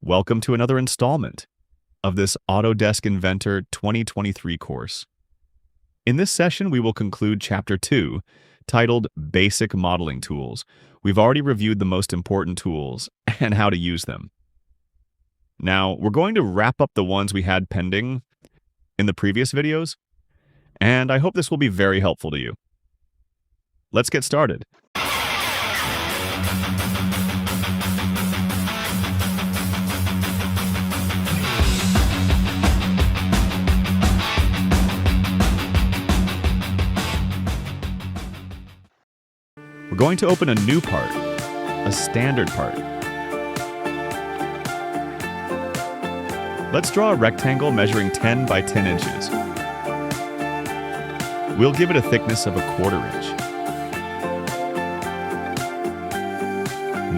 Welcome to another installment of this Autodesk Inventor 2023 course. In this session, we will conclude Chapter 2, titled Basic Modeling Tools. We've already reviewed the most important tools and how to use them. Now, we're going to wrap up the ones we had pending in the previous videos, and I hope this will be very helpful to you. Let's get started. We're going to open a new part, a standard part. Let's draw a rectangle measuring 10 by 10 inches. We'll give it a thickness of 1/4 inch.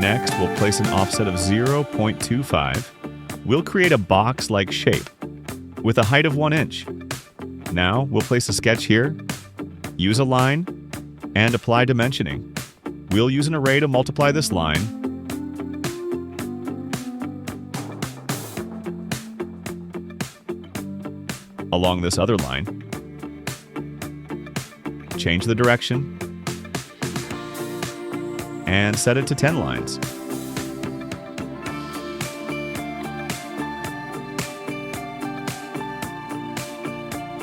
Next, we'll place an offset of 0.25. We'll create a box-like shape with a height of 1 inch. Now, we'll place a sketch here, use a line, and apply dimensioning. We'll use an array to multiply this line. Along this other line. Change the direction. And set it to 10 lines.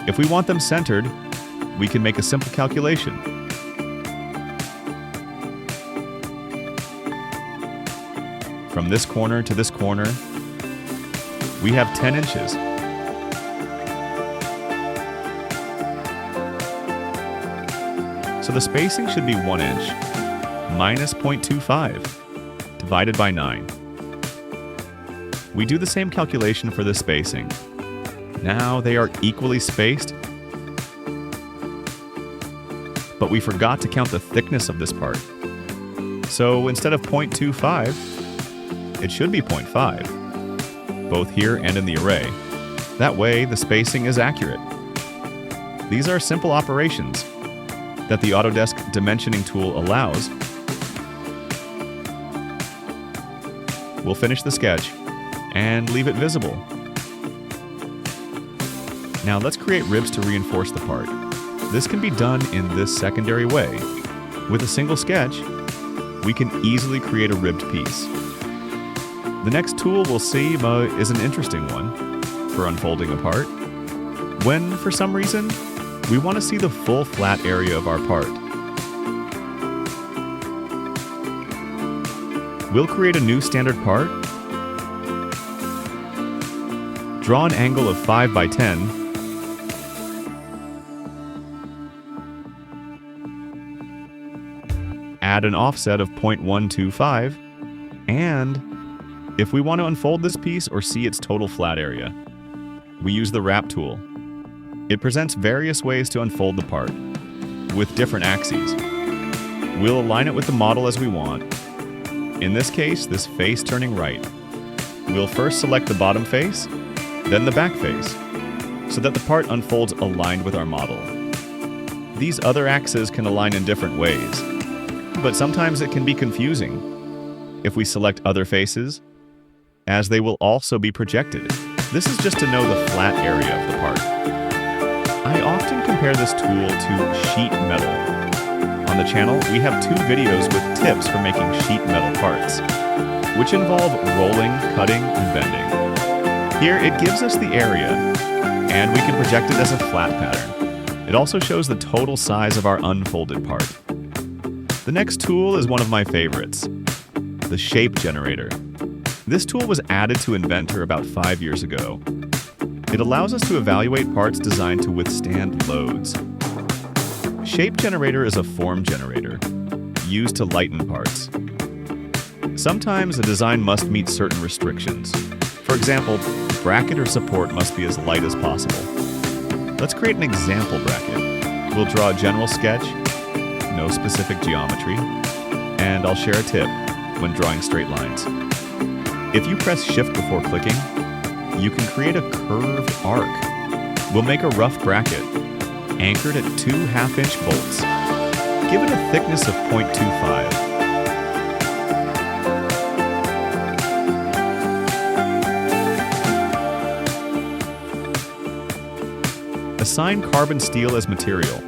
If we want them centered, we can make a simple calculation. From this corner to this corner, we have 10 inches. So the spacing should be 1 inch minus 0.25 divided by 9. We do the same calculation for the spacing. Now they are equally spaced, but we forgot to count the thickness of this part. So instead of 0.25, it should be 0.5, both here and in the array. That way, the spacing is accurate. These are simple operations that the Autodesk dimensioning tool allows. We'll finish the sketch and leave it visible. Now let's create ribs to reinforce the part. This can be done in this secondary way. With a single sketch, we can easily create a ribbed piece. The next tool we'll see is an interesting one for unfolding a part. When, for some reason, we want to see the full flat area of our part. We'll create a new standard part, draw an angle of 5 by 10, add an offset of 0.125, and if we want to unfold this piece or see its total flat area, we use the Wrap tool. It presents various ways to unfold the part, with different axes. We'll align it with the model as we want. In this case, this face turning right. We'll first select the bottom face, then the back face, so that the part unfolds aligned with our model. These other axes can align in different ways, but sometimes it can be confusing if we select other faces, as they will also be projected. This is just to know the flat area of the part. I often compare this tool to sheet metal. On the channel, we have 2 videos with tips for making sheet metal parts, which involve rolling, cutting, and bending. Here, it gives us the area, and we can project it as a flat pattern. It also shows the total size of our unfolded part. The next tool is one of my favorites, the Shape Generator. This tool was added to Inventor about 5 years ago. It allows us to evaluate parts designed to withstand loads. Shape Generator is a form generator used to lighten parts. Sometimes a design must meet certain restrictions. For example, bracket or support must be as light as possible. Let's create an example bracket. We'll draw a general sketch, no specific geometry, and I'll share a tip when drawing straight lines. If you press Shift before clicking, you can create a curved arc. We'll make a rough bracket, anchored at 2 half-inch bolts. Give it a thickness of 0.25. Assign carbon steel as material.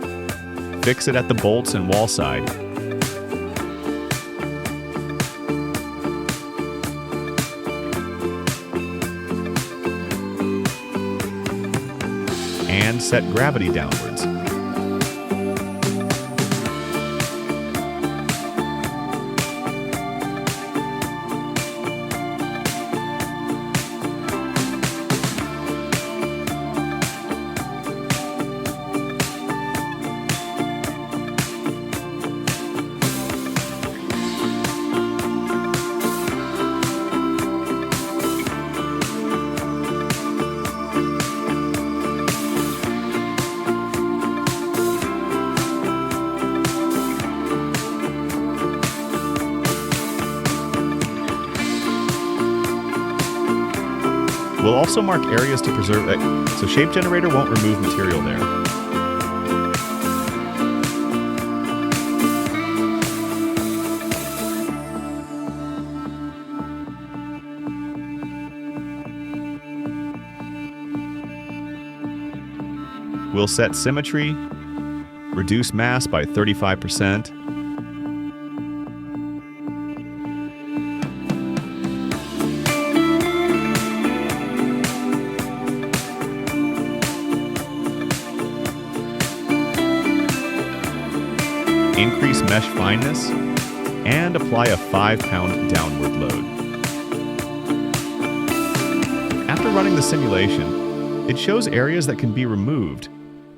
Fix it at the bolts and wall side. And set gravity downwards. We'll also mark areas to preserve it, so Shape Generator won't remove material there. We'll set symmetry, reduce mass by 35%, increase mesh fineness, and apply a 5-pound downward load. After running the simulation, it shows areas that can be removed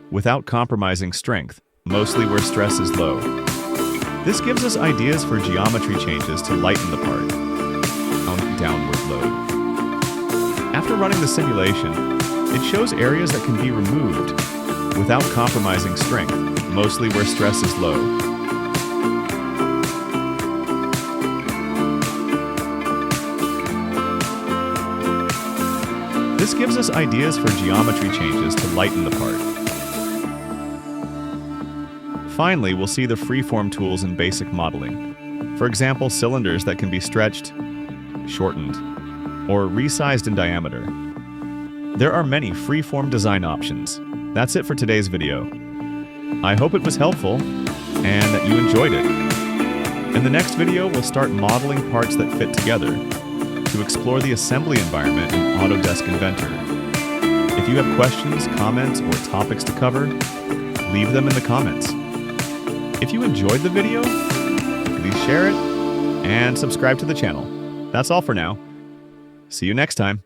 without compromising strength, mostly where stress is low. This gives us ideas for geometry changes to lighten the part. Downward load. After running the simulation, it shows areas that can be removed without compromising strength, mostly where stress is low. This gives us ideas for geometry changes to lighten the part. Finally, we'll see the freeform tools in basic modeling. For example, cylinders that can be stretched, shortened, or resized in diameter. There are many freeform design options. That's it for today's video. I hope it was helpful and that you enjoyed it. In the next video, we'll start modeling parts that fit together to explore the assembly environment in Autodesk Inventor. If you have questions, comments, or topics to cover, leave them in the comments. If you enjoyed the video, please share it and subscribe to the channel. That's all for now. See you next time.